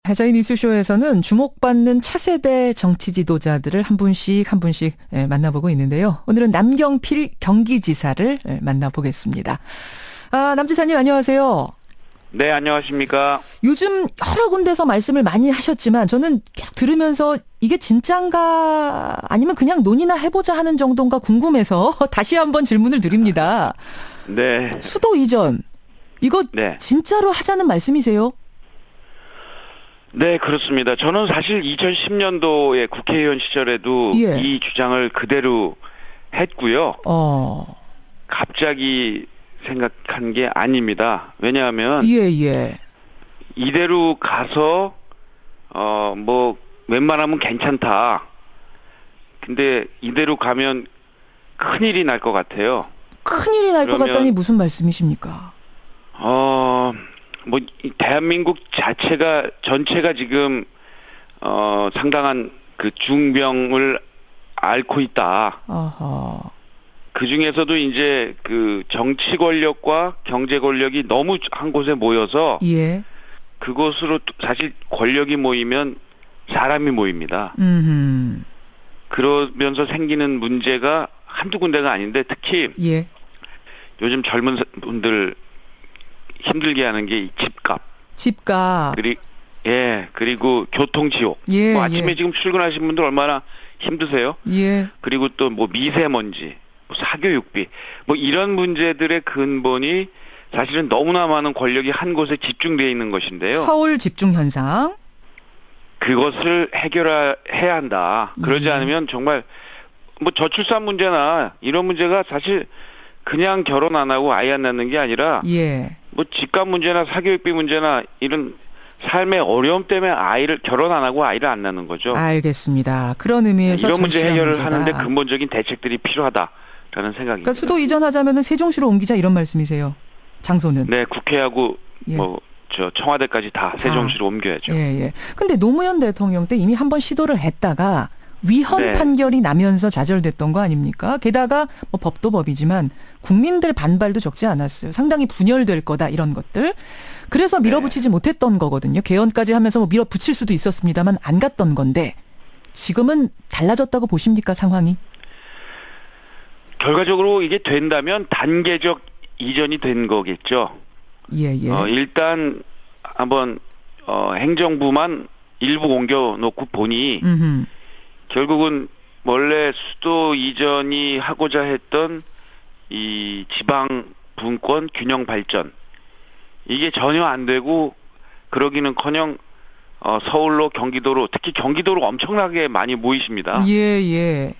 저희 뉴스쇼에서는 주목받는 차세대 정치 지도자들을 한 분씩 만나보고 있는데요. 오늘은 남경필 경기지사를 만나보겠습니다. 남 지사님 안녕하세요. 네, 안녕하십니까. 요즘 여러 군데서 말씀을 많이 하셨지만 저는 계속 들으면서 이게 진짠가 아니면 그냥 논의나 해보자 하는 정도인가 궁금해서 다시 한번 질문을 드립니다. 네. 수도 이전 이거 네. 진짜로 하자는 말씀이세요? 네, 그렇습니다. 저는 사실 2010년도에 국회의원 시절에도 예. 이 주장을 그대로 했고요. 갑자기 생각한 게 아닙니다. 왜냐하면 예. 이대로 가서 웬만하면 괜찮다. 근데 이대로 가면 큰일이 날 것 같아요. 큰일이 날 것 그러면 같다니 무슨 말씀이십니까? 이 대한민국 전체가 지금 상당한 그 중병을 앓고 있다. 어허. 그 중에서도 이제 그 정치 권력과 경제 권력이 너무 한 곳에 모여서 예. 그곳으로 사실 권력이 모이면 사람이 모입니다. 그러면서 생기는 문제가 한두 군데가 아닌데 특히 예. 요즘 젊은 분들 힘들게 하는 게 이 집값. 그리고 교통지옥. 예, 아침에 지금 출근하신 분들 얼마나 힘드세요? 예. 그리고 또 미세먼지, 사교육비, 이런 문제들의 근본이 사실은 너무나 많은 권력이 한 곳에 집중되어 있는 것인데요. 서울 집중 현상. 그것을 해결해야 한다. 그러지 않으면 정말 저출산 문제나 이런 문제가 사실 그냥 결혼 안 하고 아이 안 낳는 게 아니라 예. 집값 문제나 사교육비 문제나 이런 삶의 어려움 때문에 결혼 안 하고 아이를 안 낳는 거죠. 알겠습니다. 그런 의미에서 이런 문제 해결을 문제다. 하는데 근본적인 대책들이 필요하다라는 생각입니다. 그러니까 수도 이전하자면은 세종시로 옮기자 이런 말씀이세요. 장소는. 네, 국회하고 예. 청와대까지 다 세종시로 옮겨야죠. 예. 근데 노무현 대통령 때 이미 한번 시도를 했다가 위헌 네. 판결이 나면서 좌절됐던 거 아닙니까? 게다가 법도 법이지만 국민들 반발도 적지 않았어요. 상당히 분열될 거다 이런 것들. 그래서 밀어붙이지 못했던 거거든요. 개헌까지 하면서 밀어붙일 수도 있었습니다만 안 갔던 건데 지금은 달라졌다고 보십니까 상황이? 결과적으로 이게 된다면 단계적 이전이 된 거겠죠. 예. 일단 한번 행정부만 일부 옮겨놓고 보니 결국은 원래 수도 이전이 하고자 했던 이 지방 분권 균형 발전 이게 전혀 안 되고 그러기는커녕 서울로 경기도로 특히 경기도로 엄청나게 많이 모이십니다. 예.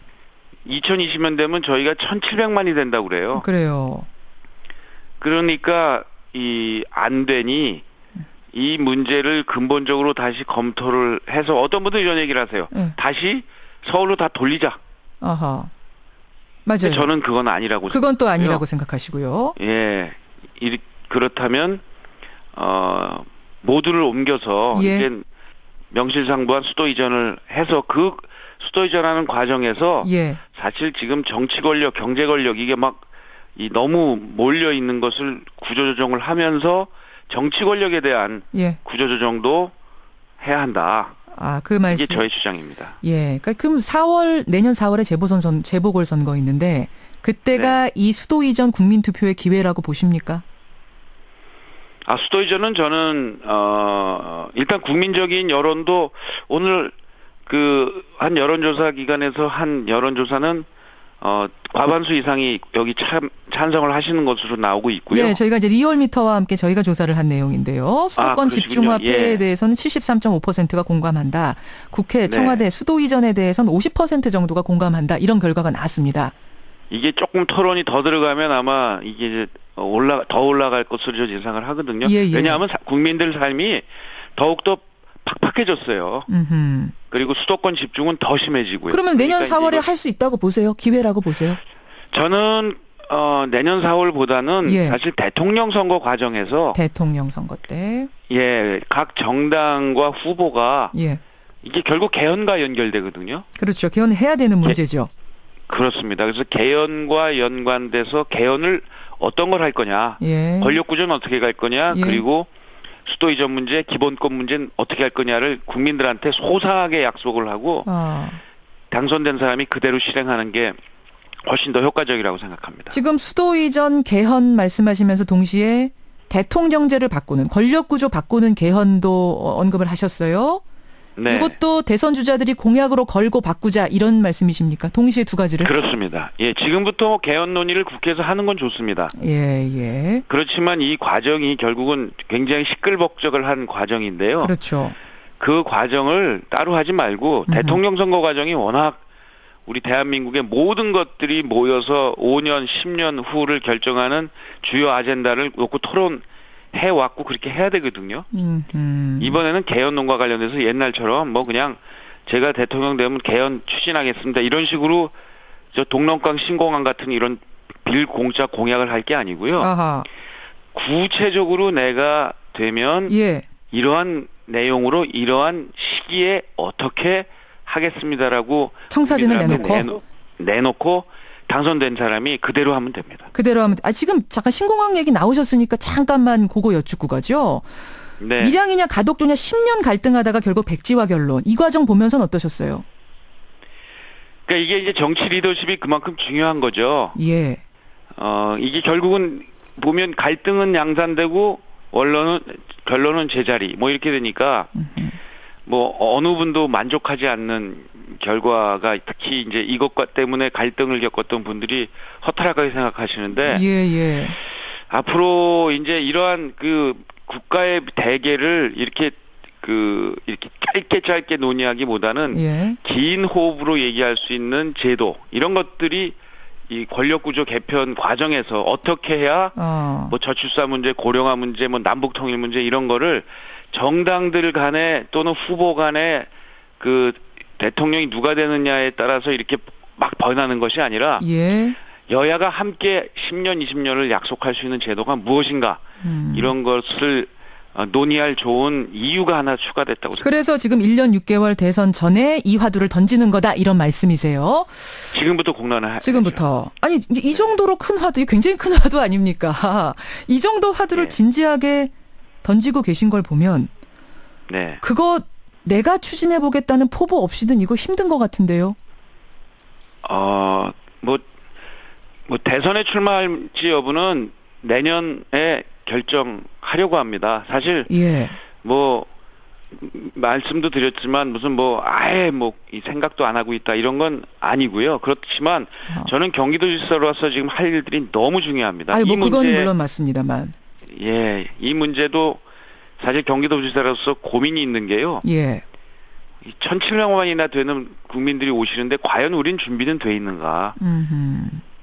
2020년 되면 저희가 1,700만이 된다고 그래요. 그래요. 그러니까 안 되니 이 문제를 근본적으로 다시 검토를 해서 어떤 분들 이런 얘기를 하세요. 다시 서울로 다 돌리자. 아하. 맞아요. 저는 그건 아니라고 그건 또 생각하고요. 아니라고 생각하시고요. 예. 그렇다면 모두를 옮겨서 이제 명실상부한 수도 이전을 해서 그 수도 이전하는 과정에서 사실 지금 정치 권력, 경제 권력 이게 너무 몰려 있는 것을 구조조정을 하면서 정치 권력에 대한 구조조정도 해야 한다. 그 말씀. 이게 저의 주장입니다. 예. 그러니까 그럼 내년 4월에 재보궐선거 있는데 그때가 이 수도 이전 국민투표의 기회라고 보십니까? 수도 이전은 저는 일단 국민적인 여론도 오늘 한 여론조사 기관에서 한 여론조사는 과반수 이상이 여기 찬성을 하시는 것으로 나오고 있고요. 네, 저희가 이제 리얼미터와 함께 저희가 조사를 한 내용인데요. 수도권 집중화폐에 대해서는 73.5%가 공감한다. 국회, 청와대 수도 이전에 대해서는 50% 정도가 공감한다. 이런 결과가 나왔습니다. 이게 조금 토론이 더 들어가면 아마 이게 이제 더 올라갈 것으로 예상을 하거든요. 왜냐하면 국민들 삶이 더욱더 팍팍해졌어요. 그리고 수도권 집중은 더 심해지고요. 그러면 내년 4월에 할 수 있다고 보세요? 기회라고 보세요? 저는 내년 4월보다는 사실 대통령 선거 과정에서 대통령 선거 때 각 정당과 후보가 이게 결국 개헌과 연결되거든요. 그렇죠. 개헌해야 되는 문제죠. 그렇습니다. 그래서 개헌과 연관돼서 개헌을 어떤 걸 할 거냐, 권력 구조는 어떻게 갈 거냐, 그리고 수도 이전 문제, 기본권 문제는 어떻게 할 거냐를 국민들한테 소상하게 약속을 하고 당선된 사람이 그대로 실행하는 게 훨씬 더 효과적이라고 생각합니다. 지금 수도 이전 개헌 말씀하시면서 동시에 대통령제를 바꾸는, 권력구조 바꾸는 개헌도 언급을 하셨어요. 네. 이것도 대선 주자들이 공약으로 걸고 바꾸자 이런 말씀이십니까? 동시에 두 가지를? 그렇습니다. 예, 지금부터 개헌 논의를 국회에서 하는 건 좋습니다. 예. 그렇지만 이 과정이 결국은 굉장히 시끌벅적을 한 과정인데요. 그렇죠. 그 과정을 따로 하지 말고 대통령 선거 과정이 워낙 우리 대한민국의 모든 것들이 모여서 5년, 10년 후를 결정하는 주요 아젠다를 놓고 토론해왔고 그렇게 해야 되거든요. 이번에는 개헌론과 관련해서 옛날처럼 뭐 그냥 제가 대통령 되면 개헌 추진하겠습니다. 이런 식으로 저 동남강 신공항 같은 이런 빌공짜 공약을 할 게 아니고요. 아하. 구체적으로 내가 되면 이러한 내용으로 이러한 시기에 어떻게 하겠습니다라고 청사진을 내놓고 당선된 사람이 그대로 하면 됩니다. 그대로 하면. 지금 잠깐 신공항 얘기 나오셨으니까 잠깐만 그거 여쭙고 가죠. 네. 밀양이냐 가덕도냐 10년 갈등하다가 결국 백지화 결론. 이 과정 보면서는 어떠셨어요? 그러니까 이게 이제 정치 리더십이 그만큼 중요한 거죠. 예. 이게 결국은 보면 갈등은 양산되고 결론은 제자리 뭐 이렇게 되니까 뭐 어느 분도 만족하지 않는 결과가 특히 이제 이것과 때문에 갈등을 겪었던 분들이 허탈하게 생각하시는데 예. 앞으로 이제 이러한 그 국가의 대계를 이렇게 짧게 논의하기보다는 긴 호흡으로 얘기할 수 있는 제도 이런 것들이 이 권력구조 개편 과정에서 어떻게 해야 뭐 저출산 문제, 고령화 문제, 뭐 남북 통일 문제 이런 거를 정당들 간에 또는 후보 간에 그 대통령이 누가 되느냐에 따라서 이렇게 막 변하는 것이 아니라 여야가 함께 10년, 20년을 약속할 수 있는 제도가 무엇인가 이런 것을 논의할 좋은 이유가 하나 추가됐다고 생각합니다. 그래서 지금 1년 6개월 대선 전에 이 화두를 던지는 거다 이런 말씀이세요? 지금부터 공론을 지금부터. 아니 이 정도로 큰 화두, 굉장히 큰 화두 아닙니까? 이 정도 화두를 진지하게 던지고 계신 걸 보면 그거 내가 추진해보겠다는 포부 없이는 이거 힘든 것 같은데요. 뭐 대선에 출마할지 여부는 내년에 결정하려고 합니다. 사실 뭐 말씀도 드렸지만 무슨 뭐 아예 뭐 이 생각도 안 하고 있다 이런 건 아니고요. 그렇지만 저는 경기도지사로서 지금 할 일들이 너무 중요합니다. 이 문제, 그건 물론 맞습니다만. 이 문제도 사실 경기도지사로서 고민이 있는 게요. 1,700만이나 되는 국민들이 오시는데 과연 우린 준비는 돼 있는가?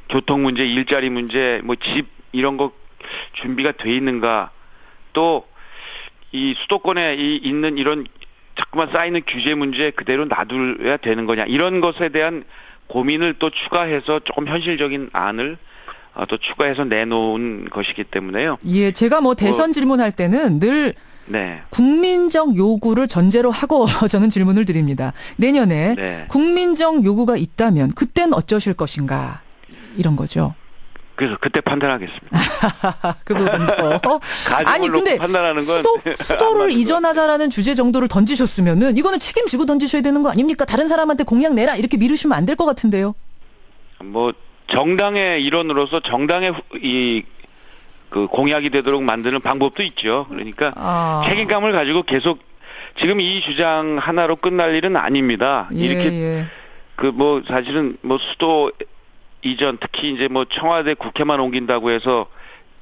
교통 문제, 일자리 문제, 뭐 집 이런 거 준비가 돼 있는가? 또 이 수도권에 있는 이런 자꾸만 쌓이는 규제 문제 그대로 놔둬야 되는 거냐? 이런 것에 대한 고민을 또 추가해서 조금 현실적인 안을 또 추가해서 내놓은 것이기 때문에요. 제가 뭐 대선 질문할 때는 늘 국민적 요구를 전제로 하고 저는 질문을 드립니다. 내년에 국민적 요구가 있다면 그땐 어쩌실 것인가? 이런 거죠. 그래서 그때 판단하겠습니다. 그 부분도. 아니 근데 판단하는 건 수도를 이전하자라는 주제 정도를 던지셨으면은 이거는 책임지고 던지셔야 되는 거 아닙니까? 다른 사람한테 공약 내라 이렇게 미루시면 안 될 것 같은데요. 뭐 정당의 일원으로서 정당의 그 공약이 되도록 만드는 방법도 있죠. 그러니까 책임감을 가지고 계속 지금 이 주장 하나로 끝날 일은 아닙니다. 이렇게 그 뭐 사실은 뭐 수도 이전 특히 이제 뭐 청와대 국회만 옮긴다고 해서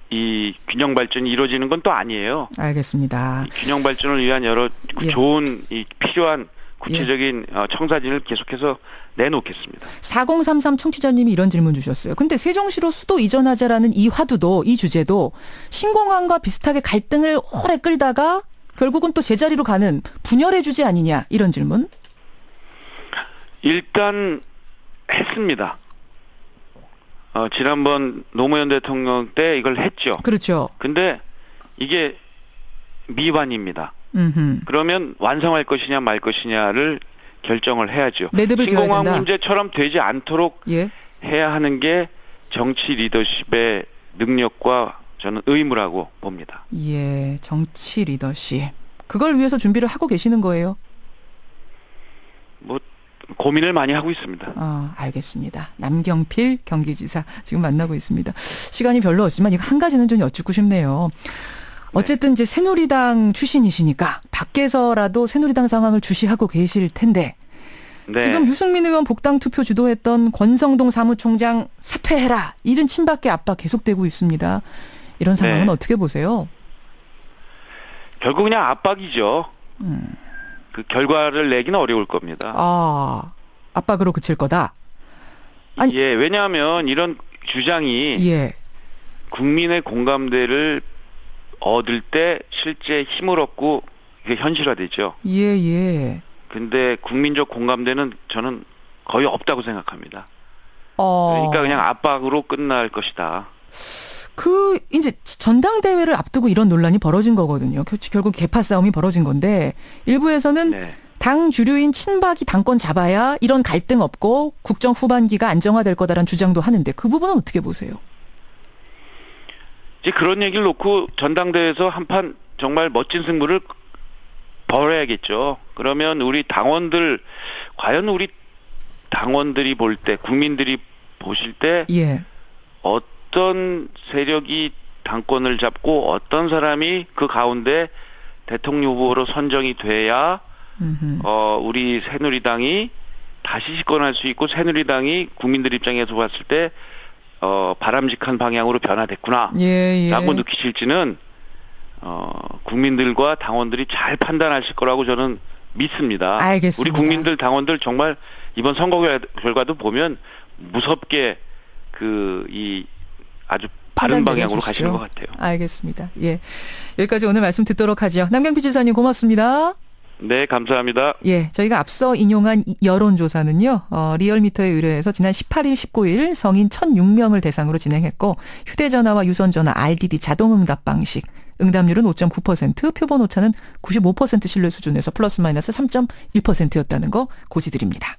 이 균형 발전이 이루어지는 건 또 아니에요. 알겠습니다. 균형 발전을 위한 여러 좋은 필요한 구체적인 청사진을 계속해서 내놓겠습니다. 4033 청취자님이 이런 질문 주셨어요. 근데 세종시로 수도 이전하자라는 이 화두도 이 주제도 신공항과 비슷하게 갈등을 오래 끌다가 결국은 또 제자리로 가는 분열의 주제 아니냐 이런 질문? 일단 했습니다. 지난번 노무현 대통령 때 이걸 했죠. 그렇죠. 근데 이게 미완입니다. 그러면 완성할 것이냐 말 것이냐를 결정을 해야죠. 신공항 문제처럼 되지 않도록 해야 하는 게 정치 리더십의 능력과 저는 의무라고 봅니다. 예, 정치 리더십. 그걸 위해서 준비를 하고 계시는 거예요? 뭐 고민을 많이 하고 있습니다. 알겠습니다. 남경필 경기지사 지금 만나고 있습니다. 시간이 별로 없지만 이거 한 가지는 좀 여쭙고 싶네요. 어쨌든 이제 새누리당 출신이시니까 밖에서라도 새누리당 상황을 주시하고 계실 텐데 네. 지금 유승민 의원 복당 투표 주도했던 권성동 사무총장 사퇴해라 이런 친박계 압박 계속되고 있습니다. 이런 상황은 네. 어떻게 보세요? 결국 그냥 압박이죠. 그 결과를 내기는 어려울 겁니다. 압박으로 그칠 거다. 아니, 예, 왜냐하면 이런 주장이 예. 국민의 공감대를 얻을 때 실제 힘을 얻고 이게 현실화되죠. 예. 근데 국민적 공감대는 저는 거의 없다고 생각합니다. 그러니까 그냥 압박으로 끝날 것이다. 이제 전당대회를 앞두고 이런 논란이 벌어진 거거든요. 결국 계파 싸움이 벌어진 건데, 일부에서는 네. 당 주류인 친박이 당권 잡아야 이런 갈등 없고 국정 후반기가 안정화될 거다라는 주장도 하는데, 그 부분은 어떻게 보세요? 이제 그런 얘기를 놓고 전당대회에서 한판 정말 멋진 승부를 벌여야겠죠. 그러면 우리 당원들, 과연 우리 당원들이 볼 때, 국민들이 보실 때, 예. 어떤 세력이 당권을 잡고 어떤 사람이 그 가운데 대통령 후보로 선정이 돼야 우리 새누리당이 다시 집권할 수 있고 새누리당이 국민들 입장에서 봤을 때 바람직한 방향으로 변화됐구나 라고 느끼실지는 국민들과 당원들이 잘 판단하실 거라고 저는 믿습니다. 알겠습니다. 우리 국민들 당원들 정말 이번 선거 결과도 보면 무섭게 아주 바른 방향으로 가시는 것 같아요. 알겠습니다. 예, 여기까지 오늘 말씀 듣도록 하죠. 남경필 지사님 고맙습니다. 네, 감사합니다. 예, 저희가 앞서 인용한 여론조사는요, 리얼미터에 의뢰해서 지난 18일, 19일 성인 1,006명을 대상으로 진행했고, 휴대전화와 유선전화, RDD 자동응답 방식, 응답률은 5.9%, 표본 오차는 95% 신뢰 수준에서 플러스 마이너스 3.1%였다는 거 고지드립니다.